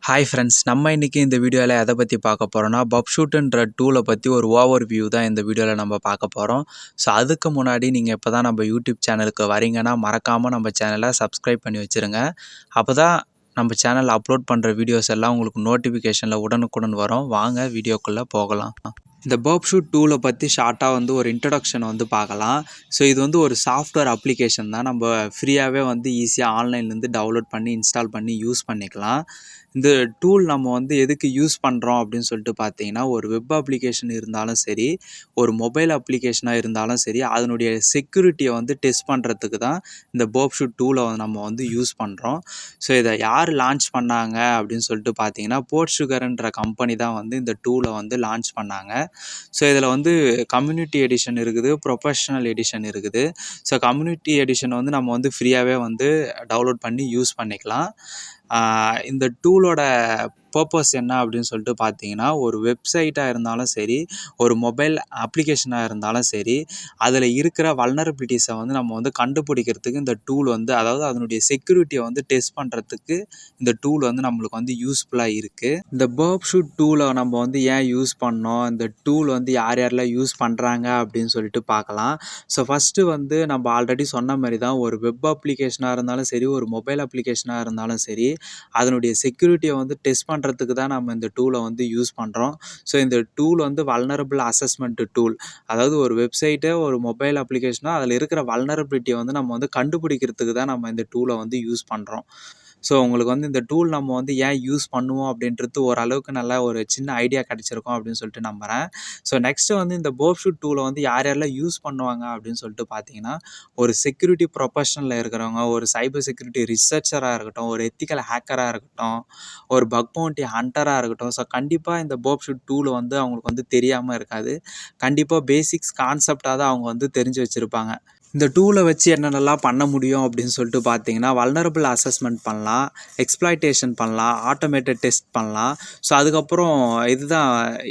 Hi friends, நம்ம இன்றைக்கி இந்த வீடியோவில் எதை பற்றி பார்க்க போகிறோன்னா, பப்ஷூட்டுன்ற டூலை பற்றி ஒரு ஓவர் வியூ தான் இந்த வீடியோவில் நம்ம பார்க்க போகிறோம். ஸோ அதுக்கு முன்னாடி நீங்கள் இப்போ தான் நம்ம யூடியூப் சேனலுக்கு வரீங்கன்னா மறக்காமல் நம்ம சேனலை சப்ஸ்கிரைப் பண்ணி வச்சுருங்க. அப்போ தான் நம்ம சேனலில் அப்லோட் பண்ணுற வீடியோஸ் எல்லாம் உங்களுக்கு நோட்டிஃபிகேஷனில் உடனுக்குடன் வரும். வாங்க வீடியோக்குள்ளே போகலாம். இந்த பர்ப்ஷூட் டூலை பற்றி ஷார்ட்டாக ஒரு இன்ட்ரடக்ஷன் பார்க்கலாம். ஸோ இது ஒரு சாஃப்ட்வேர் அப்ளிகேஷன் தான். நம்ம ஃப்ரீயாகவே ஈஸியாக ஆன்லைன்லேருந்து டவுன்லோட் பண்ணி இன்ஸ்டால் பண்ணி யூஸ் பண்ணிக்கலாம். இந்த டூல் நம்ம எதுக்கு யூஸ் பண்ணுறோம் அப்படின்னு சொல்லிட்டு பார்த்தீங்கன்னா, ஒரு வெப் அப்ளிகேஷன் இருந்தாலும் சரி, ஒரு மொபைல் அப்ளிகேஷனாக இருந்தாலும் சரி, அதனுடைய செக்யூரிட்டியை டெஸ்ட் பண்ணுறதுக்கு தான் இந்த பர்ப்ஷூட் டூலை நம்ம யூஸ் பண்ணுறோம். ஸோ இதை யார் லான்ச் பண்ணாங்க அப்படின்னு சொல்லிட்டு பார்த்தீங்கன்னா, போர்ட்சுகர்ன்ற கம்பெனி தான் இந்த டூலை லான்ச் பண்ணாங்க. ஸோ இதில் கம்யூனிட்டி எடிஷன் இருக்குது, ப்ரொஃபஷ்னல் எடிஷன் இருக்குது. ஸோ கம்யூனிட்டி எடிஷன் நம்ம ஃப்ரீயாகவே டவுன்லோட் பண்ணி யூஸ் பண்ணிக்கலாம். இந்த டூலோட பர்பஸ் என்ன அப்படின்னு சொல்லிட்டு பார்த்தீங்கன்னா, ஒரு வெப்சைட்டாக இருந்தாலும் சரி, ஒரு மொபைல் அப்ளிகேஷனாக இருந்தாலும் சரி, அதில் இருக்கிற வல்னரபிலிட்டிஸை நம்ம கண்டுபிடிக்கிறதுக்கு இந்த டூல் அதாவது அதனுடைய செக்யூரிட்டியை டெஸ்ட் பண்ணுறதுக்கு இந்த டூல் நம்மளுக்கு யூஸ்ஃபுல்லாக இருக்குது. இந்த பர்ப்ஷூட் டூலை நம்ம ஏன் யூஸ் பண்ணோம், இந்த டூல் யார் யாரெல்லாம் யூஸ் பண்ணுறாங்க அப்படின்னு சொல்லிட்டு பார்க்கலாம். ஸோ ஃபஸ்ட்டு நம்ம ஆல்ரெடி சொன்ன மாதிரி தான், ஒரு வெப் அப்ளிகேஷனாக இருந்தாலும் சரி, ஒரு மொபைல் அப்ளிகேஷனாக இருந்தாலும் சரி, அதனுடைய செக்யூரிட்டியை டெஸ்ட் பண்ணுறதுக்கு தான் நம்ம இந்த டூலை யூஸ் பண்ணுறோம். ஸோ இந்த டூல் வல்னரபிள் அசஸ்மெண்ட் டூல், அதாவது ஒரு வெப்சைட்டை ஒரு மொபைல் அப்ளிகேஷனோ அதில் இருக்கிற வல்னரபிலிட்டியை நம்ம கண்டுபிடிக்கிறதுக்கு தான் நம்ம இந்த டூலை யூஸ் பண்ணுறோம். ஸோ உங்களுக்கு இந்த டூல் நம்ம ஏன் யூஸ் பண்ணுவோம் அப்படின்றது ஓரளவுக்கு நல்லா ஒரு சின்ன ஐடியா கிடச்சிருக்கும் அப்படின்னு சொல்லிட்டு நம்புகிறேன். ஸோ நெக்ஸ்ட்டு இந்த பர்ப்ஷூட் டூலை யார் யாரெல்லாம் யூஸ் பண்ணுவாங்க அப்படின்னு சொல்லிட்டு பார்த்தீங்கன்னா, ஒரு செக்யூரிட்டி ப்ரொஃபஷனலில் இருக்கிறவங்க, ஒரு சைபர் செக்யூரிட்டி ரிசர்ச்சராக இருக்கட்டும், ஒரு எத்திக்கல் ஹேக்கராக இருக்கட்டும், ஒரு பக் பவுண்டி ஹண்டராக இருக்கட்டும். ஸோ கண்டிப்பாக இந்த பர்ப்ஷூட் டூல் அவங்களுக்கு தெரியாமல் இருக்காது. கண்டிப்பாக பேசிக்ஸ் கான்செப்டாக தான் அவங்க தெரிஞ்சு வச்சுருப்பாங்க. இந்த டூலை வச்சு என்னென்னலாம் பண்ண முடியும் அப்படின்னு சொல்லிட்டு பார்த்தீங்கன்னா, வல்னரபிள் அசஸ்மெண்ட் பண்ணலாம், எக்ஸ்ப்ளாய்டேஷன் பண்ணலாம், ஆட்டோமேட்டட் டெஸ்ட் பண்ணலாம். ஸோ அதுக்கப்புறம் இதுதான்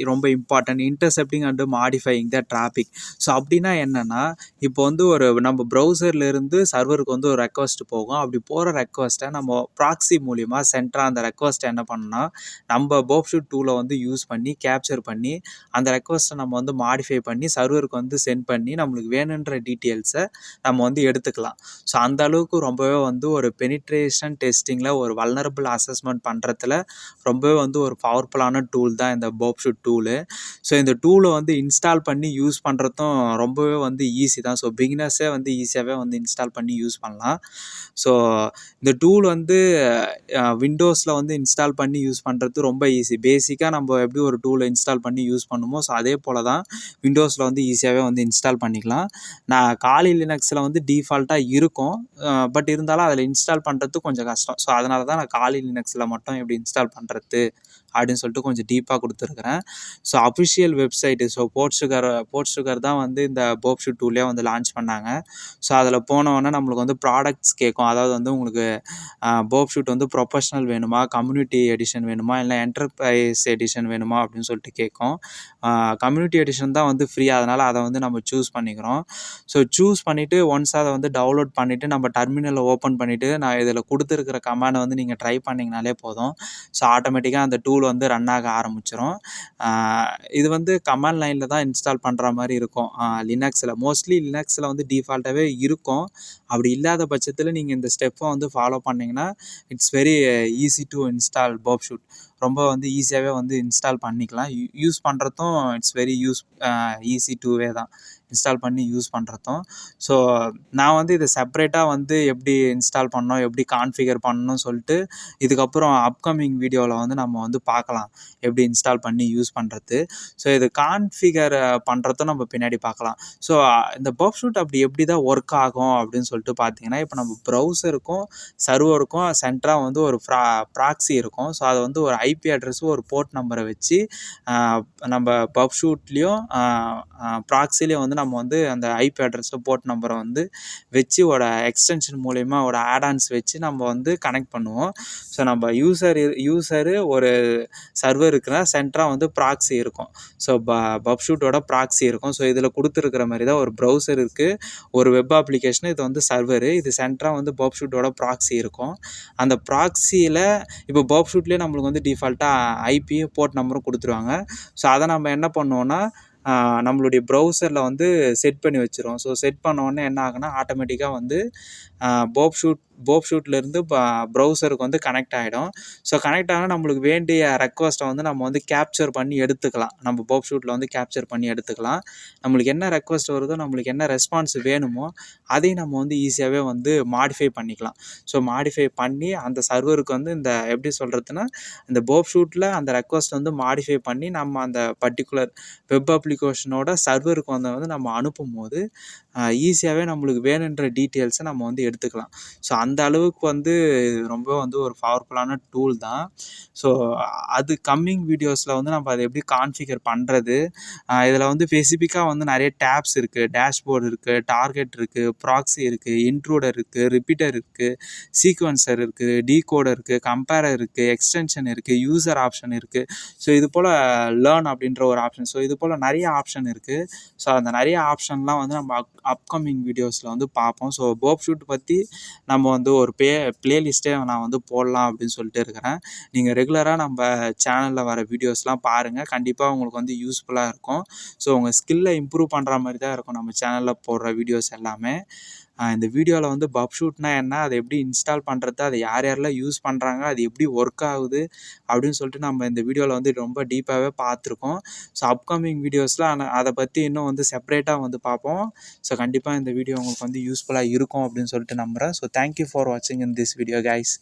ரொம்ப important, intercepting and modifying the traffic. So அப்படின்னா என்னென்னா, இப்போ ஒரு நம்ம ப்ரௌசர்லேருந்து சர்வருக்கு ஒரு ரெக்வஸ்ட் போகும். அப்படி போகிற ரெக்வஸ்ட்டை நம்ம ப்ராக்ஸி மூலிமா சென்டராக அந்த ரெக்வஸ்ட்டை என்ன பண்ணணும்னா, நம்ம பர்ப்ஷூட் டூலை யூஸ் பண்ணி கேப்சர் பண்ணி அந்த ரெக்வஸ்ட்டை நம்ம மாடிஃபை பண்ணி சர்வருக்கு சென்ட் பண்ணி நம்மளுக்கு வேணுன்ற டீட்டெயில்ஸை நம்ம எடுத்துக்கலாம். ஸோ அந்த அளவுக்கு ரொம்பவே ஒரு பெனிட்ரேஷன் டெஸ்டிங்கில், ஒரு வல்னரபிள் அசஸ்மெண்ட் பண்ணுறதுல ரொம்பவே ஒரு பவர்ஃபுல்லான டூல் தான் இந்த பர்ப்ஷூட் டூலு. ஸோ இந்த டூலை இன்ஸ்டால் பண்ணி யூஸ் பண்ணுறதும் ரொம்பவே ஈஸி தான். ஸோ பிகினர்ஸே ஈஸியாகவே இன்ஸ்டால் பண்ணி யூஸ் பண்ணலாம். ஸோ இந்த டூல் விண்டோஸில் இன்ஸ்டால் பண்ணி யூஸ் பண்ணுறது ரொம்ப ஈஸி. பேசிக்காக நம்ம எப்படி ஒரு டூலை இன்ஸ்டால் பண்ணி யூஸ் பண்ணுமோ, ஸோ அதே போல் தான் விண்டோஸில் ஈஸியாகவே இன்ஸ்டால் பண்ணிக்கலாம். நான் காலி லினக்ஸில் டிஃபால்ட்டாக இருக்கும், பட் இருந்தாலும் அதில் இன்ஸ்டால் பண்ணுறது கொஞ்சம் கஷ்டம். ஸோ அதனால தான் நான் காலி லினக்ஸில் மட்டும் எப்படி இன்ஸ்டால் பண்ணுறது அப்படின்னு சொல்லிட்டு கொஞ்சம் டீப்பாக கொடுத்துருக்குறேன். ஸோ அஃபிஷியல் வெப்சைட்டு, ஸோ போர்ட்சுகர் தான் இந்த பர்ப்ஷூட் டூலே லான்ச் பண்ணாங்க. ஸோ அதில் போனோன்னா நம்மளுக்கு ப்ராடக்ட்ஸ் கேட்கும். அதாவது உங்களுக்கு பர்ப்ஷூட் ப்ரொஃபஷ்னல் வேணுமா, கம்யூனிட்டி எடிஷன் வேணுமா, இல்லை என்டர்பிரைஸ் எடிஷன் வேணுமா அப்படின்னு சொல்லிட்டு கேட்கும். கம்யூனிட்டி எடிஷன் தான் ஃப்ரீ, அதனால் அதை நம்ம சூஸ் பண்ணிக்கிறோம். ஸோ சூஸ் பண்ணிவிட்டு ஒன்ஸ் அதை டவுன்லோட் பண்ணிவிட்டு நம்ம டெர்மினலை ஓப்பன் பண்ணிவிட்டு, நான் இதில் கொடுத்துருக்கிற கமாண்டை நீங்கள் ட்ரை பண்ணிங்கனாலே போதும். ஸோ ஆட்டோமேட்டிக்காக அந்த டூல் ரன் ஆக ஆரம்பிச்சிடும். இது கமாண்ட் லைனில் தான் இன்ஸ்டால் பண்ணுற மாதிரி இருக்கும். லினக்ஸில் மோஸ்ட்லி லினக்ஸில் டிஃபால்ட்டாகவே இருக்கும். அப்படி இல்லாத பட்சத்தில் நீங்கள் இந்த ஸ்டெப்பை ஃபாலோ பண்ணிங்கன்னா, it's very easy to install parachute. ரொம்ப ஈஸியாகவே இன்ஸ்டால் பண்ணிக்கலாம். யூஸ் பண்ணுறதும் இட்ஸ் வெரி ஈஸி டூவே தான் இன்ஸ்டால் பண்ணி யூஸ் பண்ணுறதும். ஸோ நான் இதை செப்பரேட்டாக எப்படி இன்ஸ்டால் பண்ணோம், எப்படி கான்ஃபிகர் பண்ணணும்னு சொல்லிட்டு இதுக்கப்புறம் அப்கமிங் வீடியோவில் நம்ம பார்க்கலாம், எப்படி இன்ஸ்டால் பண்ணி யூஸ் பண்ணுறது. ஸோ இது கான்ஃபிகர் பண்ணுறதும் நம்ம பின்னாடி பார்க்கலாம். ஸோ இந்த பர்ப்ஷூட் அப்படி எப்படி தான் ஒர்க் ஆகும் அப்படின்னு சொல்லிட்டு பார்த்தீங்கன்னா, இப்போ நம்ம ப்ரௌசருக்கும் சர்வருக்கும் சென்டராக ஒரு ப்ராக்ஸி இருக்கும். ஸோ அதை ஒரு ஐபி அட்ரஸும் ஒரு போர்ட் நம்பரை வச்சு நம்ம பர்ப்ஷூட்லேயும் ப்ராக்ஸிலையும் நம்ம அந்த ஐபி அட்ரஸை போர்ட் நம்பரை வச்சு ஒரு எக்ஸ்டென்ஷன் மூலயமா ஒரு ஆடான்ஸ் வச்சு நம்ம கனெக்ட் பண்ணுவோம். ஸோ நம்ம யூசரு ஒரு சர்வர் இருக்குன்னா சென்டராக ப்ராக்ஸி இருக்கும். ஸோ பர்ப்ஷூட்டோட ப்ராக்ஸி இருக்கும். ஸோ இதில் கொடுத்துருக்கிற மாதிரி தான் ஒரு ப்ரௌசர் இருக்குது, ஒரு வெப் அப்ளிகேஷன், இது சர்வரு. இது சென்டரா வந்து பர்ப்சூட்டோட ப்ராக்ஸி இருக்கும். அந்த ப்ராக்ஸியில இப்போ பர்ப்சூட்லேயே நம்மளுக்கு வந்து டிஃபால்ட்டா ஐபி, போர்ட் நம்பரும் குடுத்துருவாங்க. ஸோ அத நம்ம என்ன பண்ணுவோம்னா, நம்மளுடைய ப்ரௌசர்ல வந்து செட் பண்ணி வச்சுருவோம். ஸோ செட் பண்ண உடனே என்ன ஆகும்னா, ஆட்டோமேட்டிக்கா வந்து பர்ப்சூட்லேருந்து ப்ரௌசருக்கு வந்து கனெக்ட் ஆகிடும். ஸோ கனெக்ட் ஆனா நம்மளுக்கு வேண்டிய ரெக்வெஸ்ட்டை வந்து நம்ம வந்து கேப்சர் பண்ணி எடுத்துக்கலாம். நம்ம பர்ப்சூட்டில் வந்து கேப்சர் பண்ணி எடுத்துக்கலாம். நம்மளுக்கு என்ன ரெக்வெஸ்ட் வருதோ, நம்மளுக்கு என்ன ரெஸ்பான்ஸ் வேணுமோ, அதையும் நம்ம வந்து ஈஸியாகவே வந்து மாடிஃபை பண்ணிக்கலாம். ஸோ மாடிஃபை பண்ணி அந்த சர்வருக்கு வந்து இந்த எப்படி சொல்கிறதுனா, இந்த பர்ப்சூட்டில் அந்த ரெக்வெஸ்ட் வந்து மாடிஃபை பண்ணி நம்ம அந்த பர்ட்டிகுலர் வெப் அப்ளிகேஷனோட சர்வருக்கு வந்து நம்ம அனுப்பும்போது ஈஸியாகவே நம்மளுக்கு வேணுன்ற டீட்டெயில்ஸை நம்ம வந்து எடுத்துக்கலாம். ஸோ அந்த அளவுக்கு வந்து ரொம்ப வந்து ஒரு பவர்ஃபுல்லான டூல் தான். ஸோ அது கம்மிங் வீடியோஸில் வந்து நம்ம அதை எப்படி கான்ஃபிகர் பண்ணுறது, இதில் வந்து ஸ்பெசிஃபிக்காக வந்து நிறைய டேப்ஸ் இருக்குது, டேஷ்போர்டு இருக்குது, டார்கெட் இருக்குது, ப்ராக்ஸி இருக்குது, இன்ட்ரூடர் இருக்குது, ரிப்பீட்டர் இருக்குது, சீக்வன்சர் இருக்குது, டீகோடர் இருக்குது, கம்பேரர் இருக்குது, எக்ஸ்டென்ஷன் இருக்குது, யூசர் ஆப்ஷன் இருக்குது. ஸோ இது போல் லேர்ன் அப்படின்ற ஒரு ஆப்ஷன். ஸோ இது போல் நிறைய ஆப்ஷன் இருக்குது. ஸோ அந்த நிறைய ஆப்ஷன்லாம் வந்து நம்ம அப்கமிங் வீடியோஸில் வந்து பார்ப்போம். ஸோ பர்ப்சூட் பற்றி நம்ம வந்து ஒரு பிளேலிஸ்ட்டே நான் வந்து போடலாம் அப்படின்னு சொல்லிட்டு இருக்கிறேன். நீங்கள் ரெகுலராக நம்ம சேனலில் வர வீடியோஸ்லாம் பாருங்கள். கண்டிப்பாக உங்களுக்கு வந்து யூஸ்ஃபுல்லாக இருக்கும். ஸோ உங்கள் ஸ்கில்லை இம்ப்ரூவ் பண்ணுற மாதிரி தான் இருக்கும் நம்ம சேனலில் போடுற வீடியோஸ் எல்லாமே. இந்த வீடியோவில் வந்து பப்ஷூட்னா என்ன, அதை எப்படி இன்ஸ்டால் பண்ணுறது, அதை யார் யாரெல்லாம் யூஸ் பண்ணுறாங்க, அது எப்படி ஒர்க் ஆகுது அப்படின்னு சொல்லிட்டு நம்ம இந்த வீடியோவில் வந்து ரொம்ப டீப்பாகவே பார்த்துருக்கோம். ஸோ அப்கமிங் வீடியோஸில் அதை பற்றி இன்னும் வந்து செப்பரேட்டாக வந்து பார்ப்போம். ஸோ கண்டிப்பாக இந்த வீடியோ உங்களுக்கு வந்து யூஸ்ஃபுல்லாக இருக்கும் அப்படின்னு சொல்லிட்டு நம்புகிறேன். ஸோ தேங்க்யூ ஃபார் வாட்சிங் இன் திஸ் வீடியோ கைஸ்.